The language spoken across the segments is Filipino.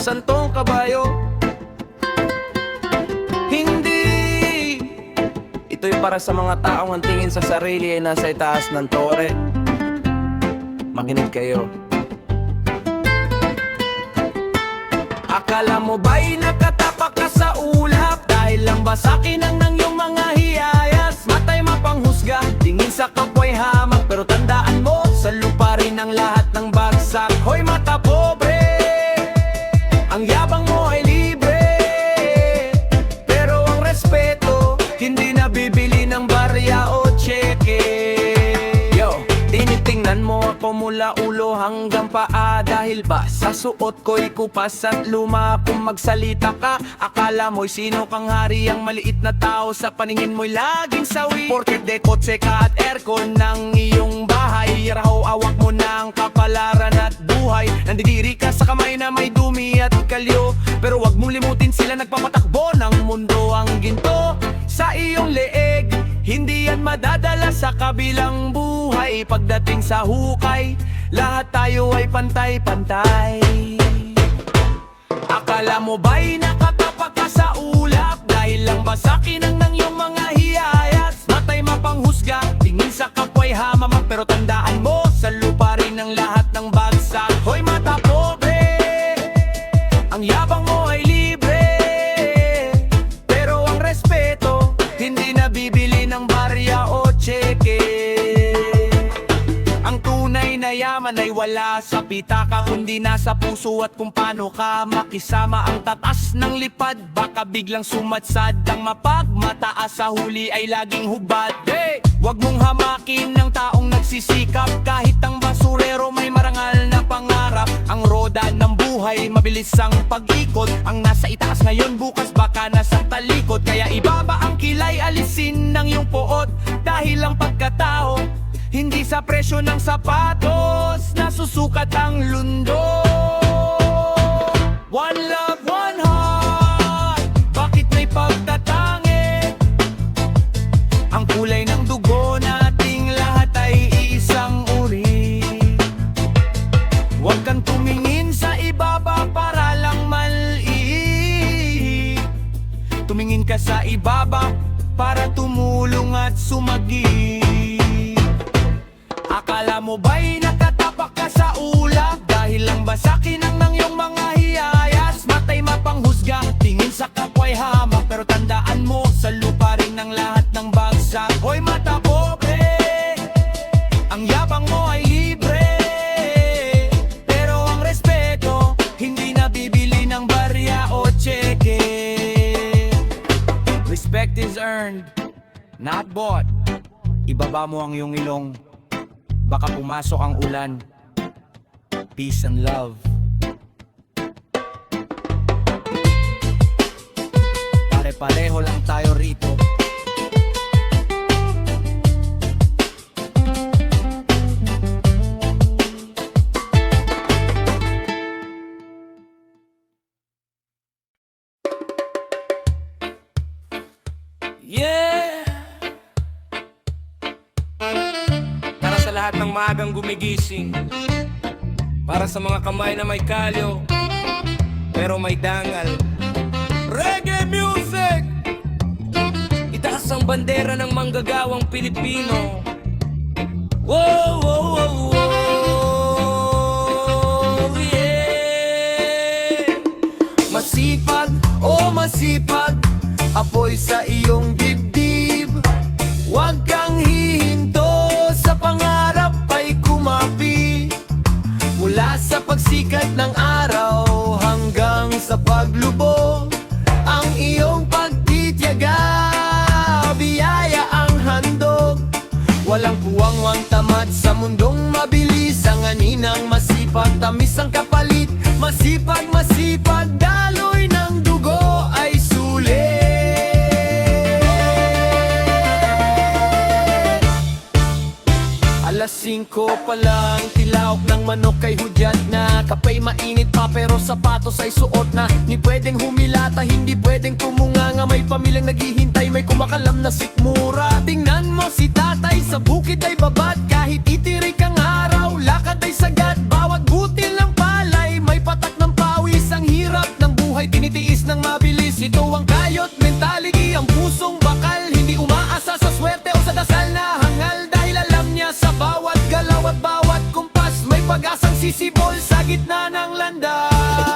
santong kabayo. Hindi ito'y para sa mga taong ang tingin sa sarili ay nasa itaas ng tore. Makinig kayo. Akala mo ba'y nakatapak ka sa ulap? Dahil lang ba sa'kin ang nang iyong mga hiyayas? Matay mapanghusga, tingin sa kapwa'y hamak. Pero tandaan mo, sa lupa rin ang lahat ng bagsak. Hoy mata pobre, ang yabang mo ay libre. Pero ang respeto, hindi nabibili ng barya o tseke. Yo, tinitingnan mo ako mula ulo hanggang paa. Dahil ba sa suot ko'y kupas at luma? Kung magsalita ka, akala mo'y sino kang hari? Ang maliit na tao sa paningin mo'y laging sawi. Porket dekotse ka at aircon ng iyong bahay, raho awak mo ng kapalaran at buhay. Nandidiri ka sa kamay na may dumi at kalyo. Pero wag mong limutin sila nagpapatakbo ng mundo. Ang ginto sa iyong leeg, hindi yan madadala sa kabilang buhay. Pagdating sa hukay, lahat tayo ay pantay-pantay. Akala mo ba'y nakatapak ka sa ulap? Dahil lang ba sa'kin ang nang iyong mga hiyayas? Matay mapanghusga, tingin sa kapwa'y hamamak. Pero tandaan mo, sa lupa rin ang lahat ng bagsak. Hoy mata pobre, ang yabang mo ay libre. Pero ang respeto, hindi nabibili ng barya o tseke. Ang tunay na yaman ay wala sa pitaka, kundi nasa puso at kung paano ka makisama. Ang tatas ng lipad, baka biglang sumadsad. Ang mapagmataas sa huli ay laging hubad. Hey! Huwag mong hamakin ng taong nagsisikap. Kahit ang basurero may marangal na pangarap. Ang roda ng buhay, mabilis ang pag-ikot. Ang nasa itaas ngayon, bukas baka nasa talikod. Kaya ibaba ang kilay, alisin ng iyong poot. Dahil ang pagkatao, hindi sa presyo ng sapatos nasusukat ang lundo. One love, one heart, bakit may pagtatangi? Ang kulay ng dugo nating lahat ay isang uri. Huwag kang tumingin sa ibaba para lang maliit. Tumingin ka sa ibaba para tumulong at sumagi. Akala mo ba'y nakatapak ka sa ulap? Dahil lang ba sa'kin ang nang iyong mga hiyayas? Matay mapanghusga, tingin sa kapwa'y hamak. Pero tandaan mo, sa lupa rin ang lahat ng bagsak. Hoy mata pobre, ang yabang mo ay libre. Pero ang respeto, hindi nabibili ng barya o tseke. Respect is earned, not bought. Ibaba mo ang iyong ilong, baka pumasok ang ulan. Peace and love. Pare-pareho lang tayo rito. Yeah! Para sa lahat ng maagang gumigising, para sa mga kamay na may kalyo pero may dangal. Reggae music! Itaas ang bandera ng manggagawang Pilipino. Wow, wow, wow, wow, yeah! Masipag, oh masipag, apoy sa iyong dibdib. Huwag kang hihinto, sa pangarap ay kumapi. Mula sa pagsikat ng araw hanggang sa paglubog, ang iyong pagtitiyaga, biyaya ang handog. Walang puwang tamad sa mundong mabilis. Ang aninang masipag, tamis ang kapalit. Masipag, masipag, daloy ng dugo ay sulit. Alas 5 pa lang, tilaok ng manok ay hudyat na. Kapay mainit pa pero sapatos ay suot na. Ni pwedeng humilata, hindi pwedeng tumunganga. May pamilyang naghihintay, may kumakalam na sikmura. Tingnan mo si tatay, sa bukid ay babad. Kahit itirik ang araw, lakad ay sagad. Bawat butil ng palay, may patak ng pawis. Ang hirap ito ang kayot mentality, ang pusong bakal, hindi umaasa sa swerte o sa dasal na hangal. Dahil alam niya sa bawat galaw at bawat kumpas, may pag-asang sisibol sa gitna ng landas.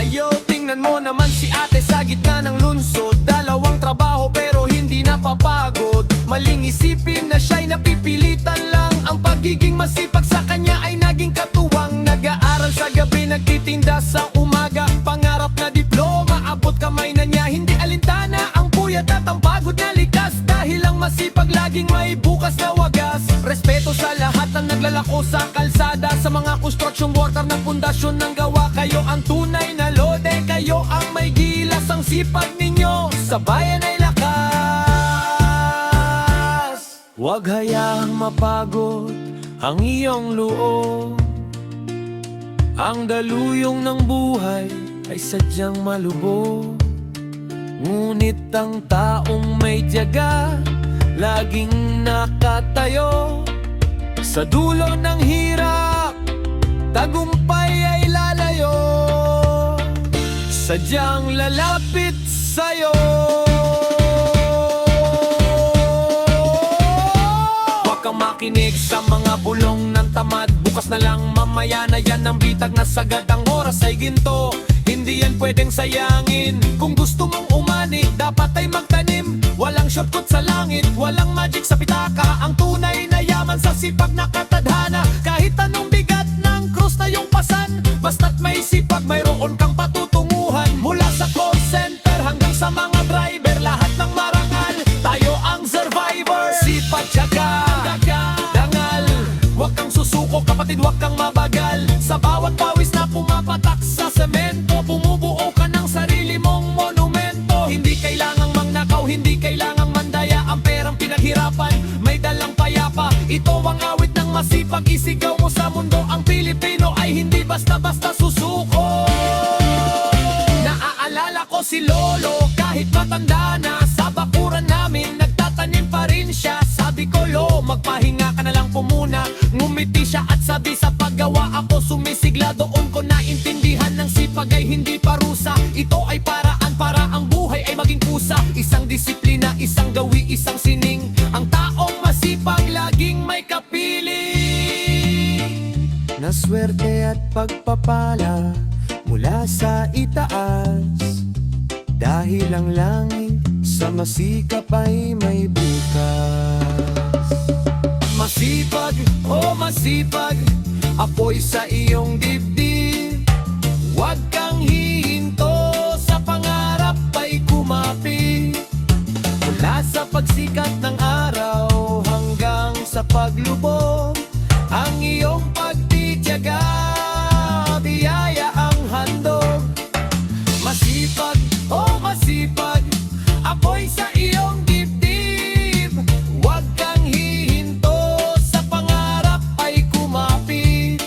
Ayo, tingnan mo naman si ate sa gitna ng lunsod. Dalawang trabaho pero hindi napapagod. Maling isipin na siya'y napipilitan lang. Ang pagiging masipag sa kanya ay naging katuwang. Nag-aaral sa gabi, nagtitinda sa umaga. Pangarap na diploma, abot kamay na niya. Hindi alintana ang puyat at ang pagod na likas. Dahil ang masipag laging may bukas na wagas. Respeto sa lahat ng naglalako sa kalsada. Sa mga construction worker ng pundasyon ng gawa. Kayo ang tunay na lode, kayo ang may gilas. Ang sipag ninyo sa bayan ay lakas. Huwag hayaang mapagod ang iyong loob. Ang daluyong ng buhay ay sadyang malubog. Ngunit ang taong may tiyaga laging nakatayo. Sa dulo ng hirap, tagumpay ay lalayo. Sadyang lalapit sa'yo. Huwag kang makinig sa mga bulong ng tamad. Bukas na lang, mamaya na yan ang bitag na sagad. Ang oras ay ginto, hindi yan pwedeng sayangin. Kung gusto mong umani, dapat ay magtanim. Walang shortcut sa langit, walang magic sa pitaka. Ang tunay na yaman sa sipag na katadhana. Kahit anong bigat ng krus na yung pasan, basta't may sipag, mayroon kang patutunguhan. Mula sa call center hanggang sa mga driver, lahat ng marangal, tayo ang survivor. Sipag, tiyaga, dangal, huwag kang susuko kapatid, huwag kang mabagal. Sa bawat pawis na pumapatak sa semento, bumubuo ka ng sarili mong monumento. Hindi kailangang mangnakaw, hindi kailangang mandaya. Ang perang pinaghirapan, may dalang payapa. Ito ang awit ng masipag, isigaw mo sa mundo. Ang Pilipino ay hindi basta-basta susuko. Naaalala ko si Lolo, kahit matanda na, sa bakuran namin nagtatanim pa rin siya. Sabi ko, Lo, magpahinga ka na lang po muna. Ngumiti siya at sabi, sa paggawa ako sumisigla. Doon ko naintindihan ng sipag ay hindi parusa. Ito ay paraan para ang buhay ay maging pusa. Isang disiplina, isang gawi, isang sining. Ang taong masipag laging may kapiling na swerte at pagpapala mula sa itaas. Dahil ang langit sa masikap ay may bukas. Masipag, oh masipag, apoy sa iyong dibdib. Huwag kang hihinto, sa pangarap ay kumapit. Mula sa pagsikat ng araw hanggang sa paglubog, ang iyong pagtitiyaga, biyaya ang handog. Masipag, oh masipag, apoy sa iyong dibdib. Huwag kang hihinto, sa pangarap ay kumapit.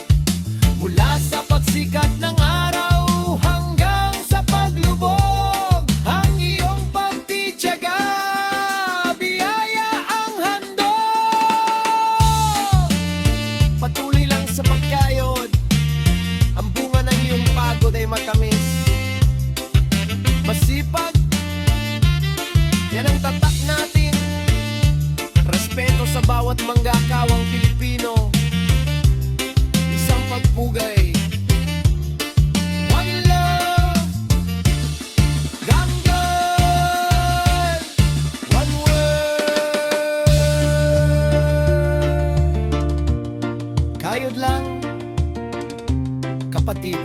Mula sa pagsikat ng araw hanggang sa paglubog, ang iyong pagtitiyaga, biyaya ang handog. Patuloy lang sa pagkayod, ang bunga ng iyong pagod ay matamis. Masipag, yan ang tatak natin. Respeto sa bawat manggakawang Pilipino. Isang pagpugay. One love, ganggan, one world. Kayod lang, kapatid.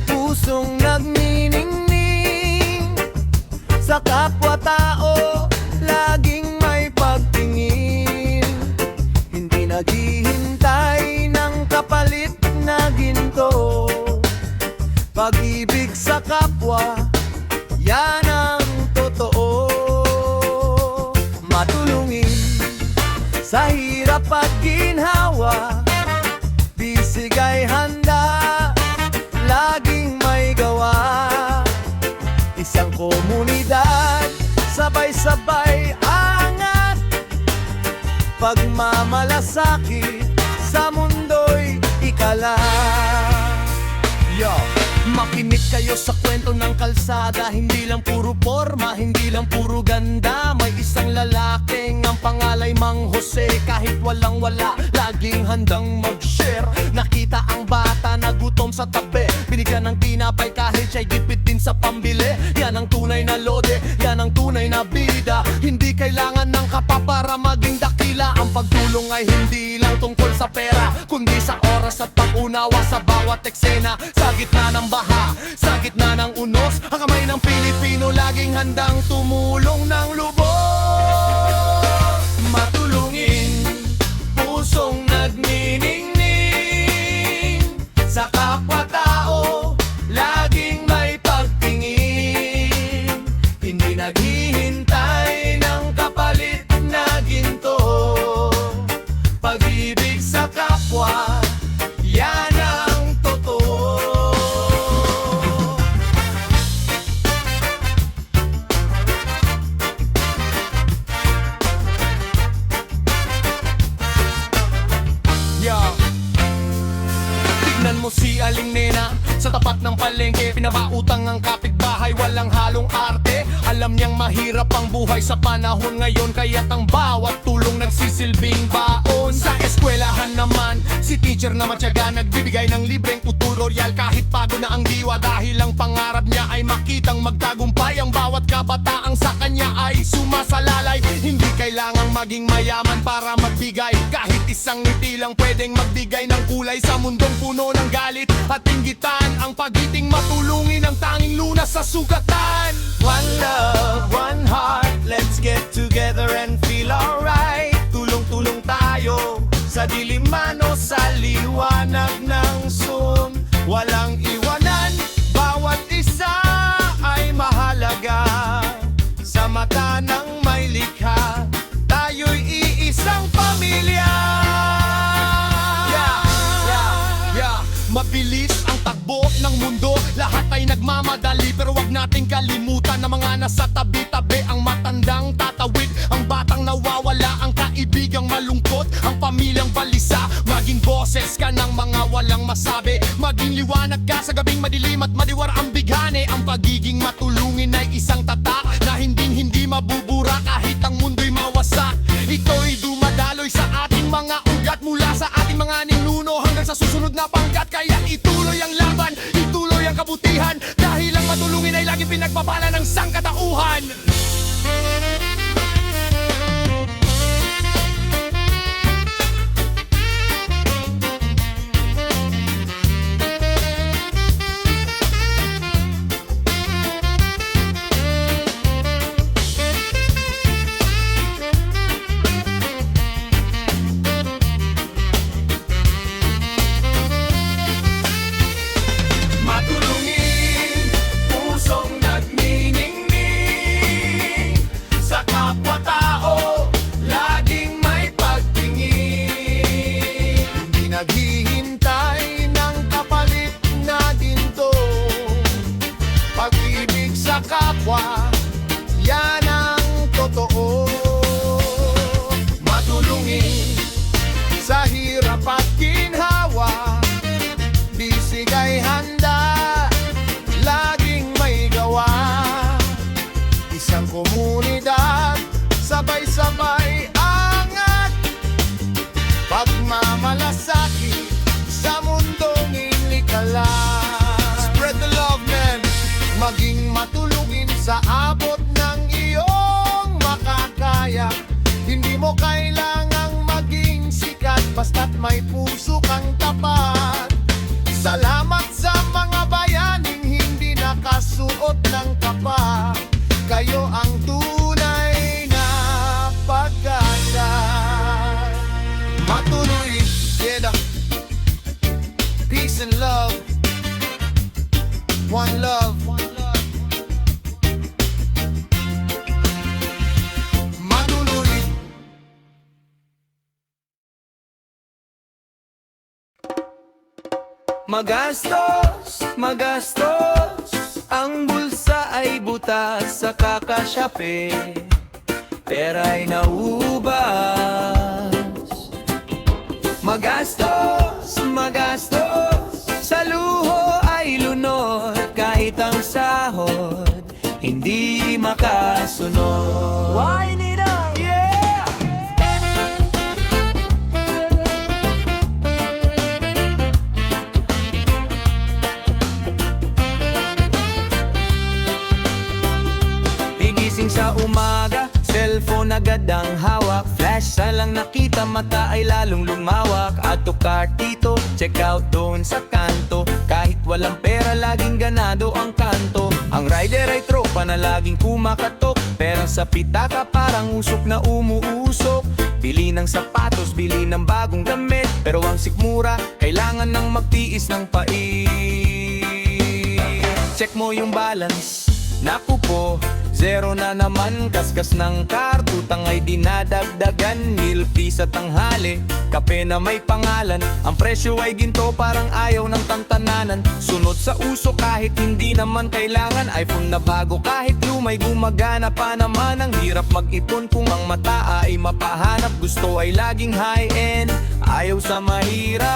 Pusong nagniningning sa kapwa-tao, laging may pagtingin. Hindi naghihintay ng kapalit na ginto. Pag-ibig sa kapwa, yan ang totoo. Matulungin sa pagginhawa, bisig ay handa, laging may gawa. Isang komunidad, sabay-sabay angat, pagmamalasakit sa mundo'y ikala. Yo! Makinig kayo sa kwento ng kalsada, hindi lang puro forma, hindi lang puro ganda. May isang lalaking ang pangalay Mang Jose, kahit walang wala, laging handang mag-share. Nakita ang bata na gutom sa tabi, binigyan ng tinapay kahit siya'y gipit din sa pambili. Yan ang tunay na lode, yan ang tunay na bida. Hindi kailangan ng kapa para maging dakila. Ang pagtulong ay hindi lang tungkol sa pera, kundi sa oras at pag-unawa sa bawat eksena. Sa gitna ng baha, sa gitna ng unos, ang kamay ng Pilipino laging handang tumulong ng lubos. Matulungin, pusong nagniningning, sa kapwa-tao laging may pagtingin. Hindi naghihintay ng kapalit na ginto, pag-ibig sa kapwa, yan ang totoo. Yeah. Tignan mo si Aling Nena sa tapat ng palengke, pinapautang ang kapitbahay, walang halong arte. Alam niyang mahirap ang buhay sa panahon ngayon, kaya't ang bawat tulong nagsisilbing baon. Sa eskwelahan naman, si teacher na matyaga, nagbibigay ng libreng tutorial kahit pagod na ang diwa. Dahil ang pangarap niya ay makitang magtagumpay, ang bawat kabataang sa kanya ay sumasalalay. Hindi kailangang maging mayaman para magbigay, kahit isang ngiti lang pwedeng magbigay ng kulay sa mundong puno ng galit at inggitan. Ang pagiting matulungin ang tanging lunas sa sugatan. One love, one heart, let's get together and feel alright. Tulong-tulong tayo sa diliman o sa liwanag ng sun. Walang iwanan, bawat isa ay mahalaga sa mata ng may likha. Tayo'y iisang pamilya. Mabilis ang takbo ng mundo, lahat ay nagmamadali, pero wag nating kalimutan na mga nasa tabi-tabi. Ang matandang tatawid, ang batang nawawala, ang kaibigang malungkot, ang pamilyang balisa. Maging boses ka ng mga walang masabi, maging liwanag ka sa gabing madilim at madiwar ang bighani. Ang pagiging matulungin ay isang tatak na hindi mabubura kahit ang mundo'y mawasak. Ito'y dumadaloy sa ating mga ugat, mula sa ating mga ninuno hanggang sa susunod na pangkat. Kaya ituloy ang laban, ituloy ang kabutihan, dahil ang matulungin ay laging pinagpapala ng sangkatauhan. Naghihintay ng kapalit na ginto, pag-ibig sa kapwa, yan ang totoo. Matulungin sa hirap at ginhawa, bisig ay handa, laging may gawa. Isang komunidad, sabay-sabay angat, pagmamalasakit sa mundong ilikala. Spread the love, man. Maging matulungin sa abot ng iyong makakaya. Hindi mo kailangang maging sikat, basta't may puso kang tapat. Salamat sa mga bayaning hindi nakasuot ng kapa. Kayo ang tunay na pag-asa. Matuloy, yeah. Peace and love, one love. Magastos, magastos, ang bulsa ay butas sa kakasyape, pera'y naubas. Magastos, magastos, sa luho ay lunod, kahit ang sahod hindi makasunod. Wine it up! Yeah! Pigising sa umaga, cellphone agad ang hawak. Flash sa lang nakita, mata ay lalong lumawak. Add to cart dito, check out doon sa kanto. Kahit walang pera, laging ganado ang kanto. Ang rider ay tropa na laging kumakatok. Pera sa pitaka parang usok na umuusok. Bili ng sapatos, bili ng bagong damit. Pero ang sikmura, kailangan ng magtiis ng pait. Check mo yung balance, naku po, zero na naman. Kaskas ng kartutang ay dinadagdagan. Milk tea sa tanghali, kape na may pangalan. Ang presyo ay ginto, parang ayaw ng tantananan. Sunod sa uso kahit hindi naman kailangan. iPhone na bago kahit lumay, gumagana pa naman. Ang hirap mag-ipon kung ang mata ay mapahanap. Gusto ay laging high-end, ayaw sa mahirap.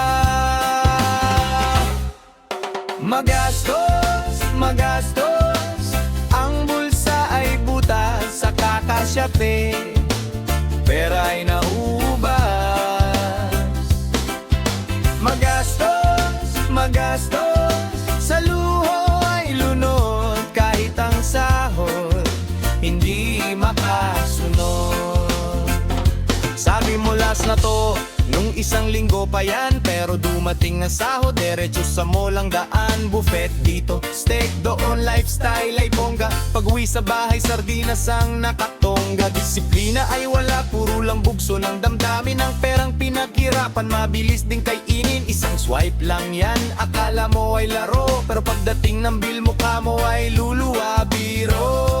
Magastos, magastos, ang bulsa ay butas sa kakasyape, pera'y naubas. Magastos, magastos, sa luho ay lunod, kahit ang sahod hindi makasunod. Sabi mo last na to, nung isang linggo pa yan. Pero dumating na sahod, derecho sa molang daan. Buffet dito, steak doon, lifestyle ay bongga. Pag-uwi sa bahay, sardinas ang nakatongga. Disiplina ay wala, puro lang bugso ng damdamin. Ang perang pinaghirapan, mabilis din kainin. Isang swipe lang yan, akala mo ay laro. Pero pagdating ng bill, mukha mo ay luluwa, biro.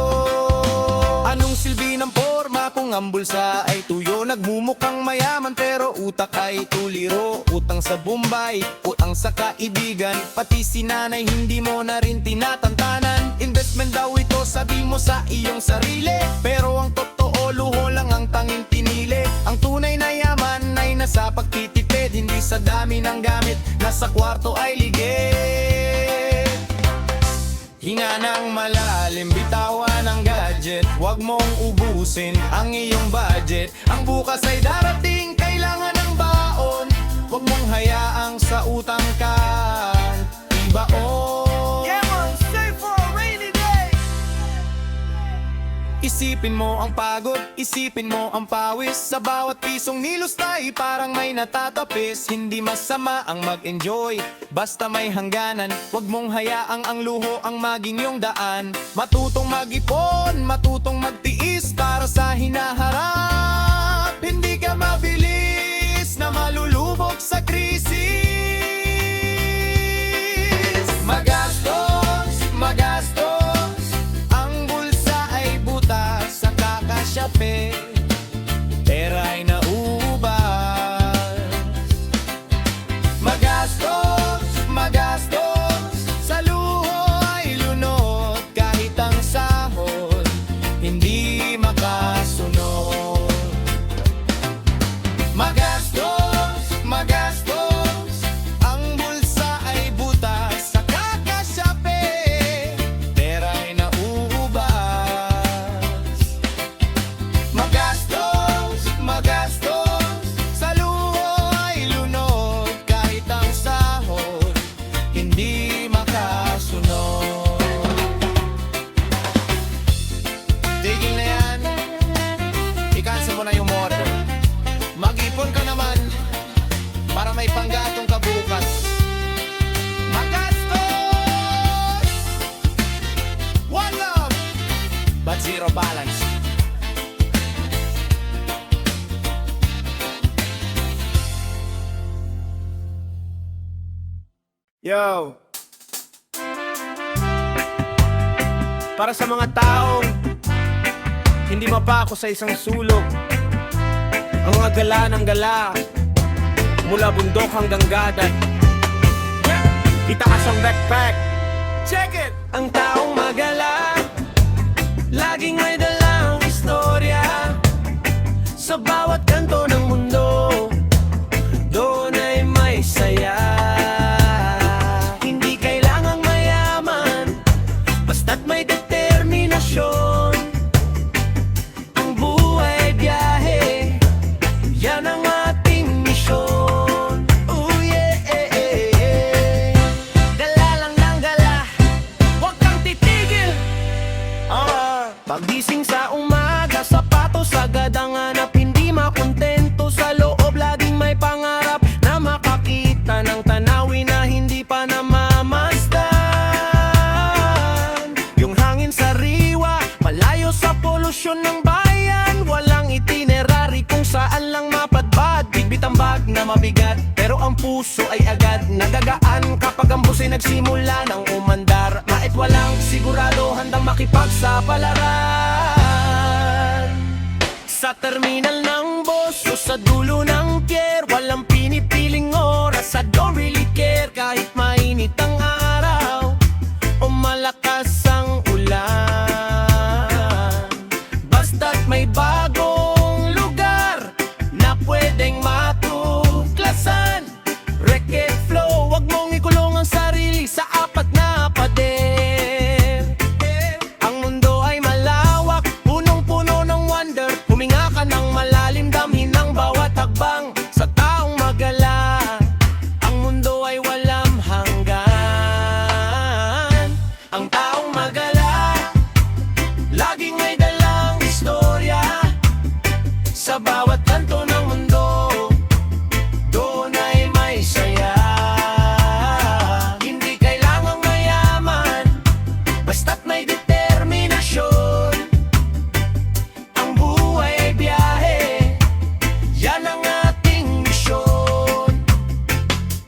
Anong silbi ng forma kung ang bulsa ay tuyo? Nagmumukhang mayaman pero utak ay tuliro. Utang sa Bombay, utang sa kaibigan, pati si nanay hindi mo na rin tinatantanan. Investment daw ito, sabi mo sa iyong sarili, pero ang totoo, luho lang ang tanging pinili. Ang tunay na yaman ay nasa pagtitipid, hindi sa dami ng gamit, nasa kwarto ay ligid. Hinga ng malalim, bitawan ang gadget. Huwag mong ubusin ang iyong budget. Ang bukas ay darating, kailangan ng baon. Huwag mong hayaang sa utang ka ibaon. Yeah man, save for a rainy day! Isipin mo ang pagod, isipin mo ang pawis. Sa bawat pisong nilustay, parang may natatapis. Hindi masama ang mag-enjoy, basta may hangganan. Huwag mong hayaang ang luho ang maging iyong daan. Matutong mag-ipon, matutong magtiis para sa hinaharap. Hindi ka mabilis na malulubog sa krisis. Magastos, magastos, ang bulsa ay butas sa kakasyape, pera'y naubas. Magastos, magastos, sa luho ay lunod, kahit ang sahod hindi makasunod. Magastos, magastos, ang bulsa ay butas sa kakasyape, pera'y naubas. Magastos, magastos, sa luho ay lunod, kahit ang sahod hindi makasunod. Tigil na yan, i-cancel mo na yung order. Mag-ipon ka naman para may panggatong ka bukas. Magastos! One love, but zero balance. Yo! Para sa mga taong hindi mapako sa isang sulok, ang mga gala ng gala, mula bundok hanggang gadat. itaas ang backpack. Check it! Ang taong magalang laging may dalang istorya. Sa bawat kanto ng mundo, doon ay may saya. Hindi kailangang mayaman, basta't may determinasyon. Ang buhay ay biyahe, yan ang ating misyon. Oh yeah, gala lang ng gala, huwag kang titigil. Pagising sa umaga, sapatos agad ang hanap. Hindi makontento sa loob, laging may pangarap na makakita ng tanawin na hindi pa namamasdan. Yung hangin sariwa, malayo sa polusyon ng bayan. Walang itinerary kung saan lang mapadpad. Bigbit ang bag na mabigat, pero ang puso ay agad nagagaan kapag ang bus ay nagsimula ng umandar. Kahit walang sigurado, handang makipagsapalaran. Sa terminal ng bus o sa dulo ng pier, walang pinipiling oras, I don't really care. Kahit mainit ang araw o malakas ang ulan, basta't may bagong lugar na pwedeng matuklasan. Wreck-it flow, wag mong ikulong ang sarili sa apat na pader. Ang mundo ay malawak, punong-puno ng wonder. Huminga ka ng malalim, damhin ang bawat hakbang. Sa taong magala, ang mundo ay walang hanggan. Ang taong magala, laging may dalang istorya. Sa bawat kanto ng mundo, doon ay may saya. Hindi kailangang mayaman, basta't may determinasyon. Ang buhay ay biyahe, yan ang ating misyon.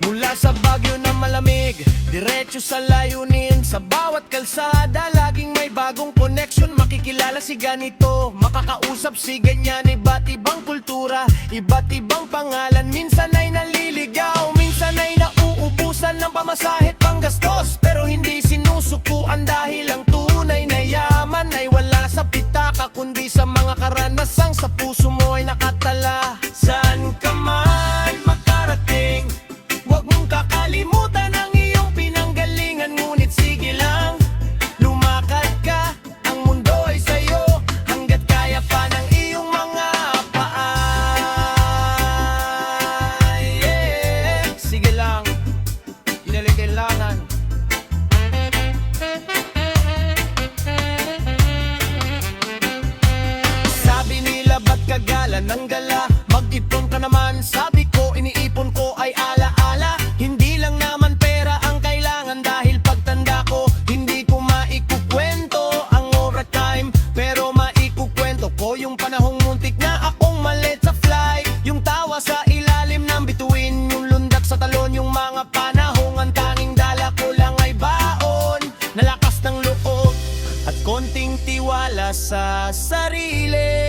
Mula sa Baguio na malamig, diretso sa layunin. Sa bawat kalsada, laging may bagong connection. Makikilala si ganito, makakausap si ganyan. Iba't ibang kultura, iba't ibang pangalan. Minsan ay naliligaw, minsan ay nauubusan ng pamasahe at panggastos. Pero hindi sinusukuan dahil ang tunay na yaman ay wala sa pitaka, kundi sa mga karanasang sa puso mo ay nakatala. Saan ka man makarating, huwag mong kakalimutan ang iyong pinanggalingan. Ngunit sige lang, lumakad ka, ang mundo ay sa'yo, hanggat kaya pa ng iyong mga paa. Yeah. Sige lang, yun ang kailangan. Sabi nila ba't kagala ng gala, mag-ipon ka naman. Sabi ko iniipon ko ay alaala. Hindi lang naman pera ang kailangan, dahil pagtanda ko hindi ko maikukwento ang overtime. Pero maikukwento ko yung panahong muntik na akong malit sa flight. Yung tawa sa ilalim ng bituin, yung lundak sa talon. Yung mga panahong ang tanging dala ko lang ay baon na lakas ng loob at konting tiwala sa sarili.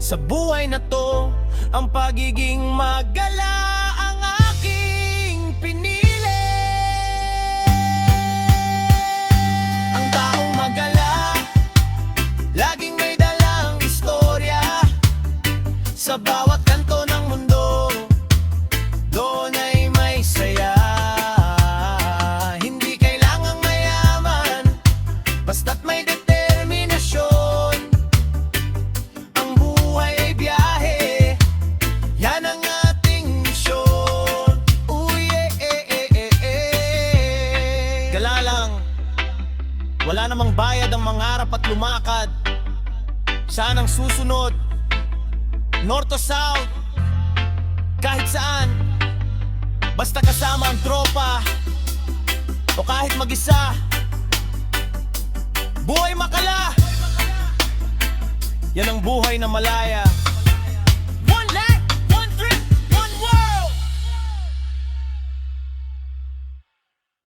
Sa buhay na to, ang pagiging magala ang aking pinili. Ang taong magala, laging may dalang istorya. Sa bawat kanto ng mundo, doon ay may saya. Hindi kailangang mayaman, basta't may determinasyon. Ang buhay ay biyahe, yan ang ating misyon. Uy, gala lang, wala namang bayad ang mangarap at lumakad. Saan ang susunod? North o South, kahit saan, basta kasama ang tropa o kahit mag-isa. Buhay makala, yan ang buhay na malaya.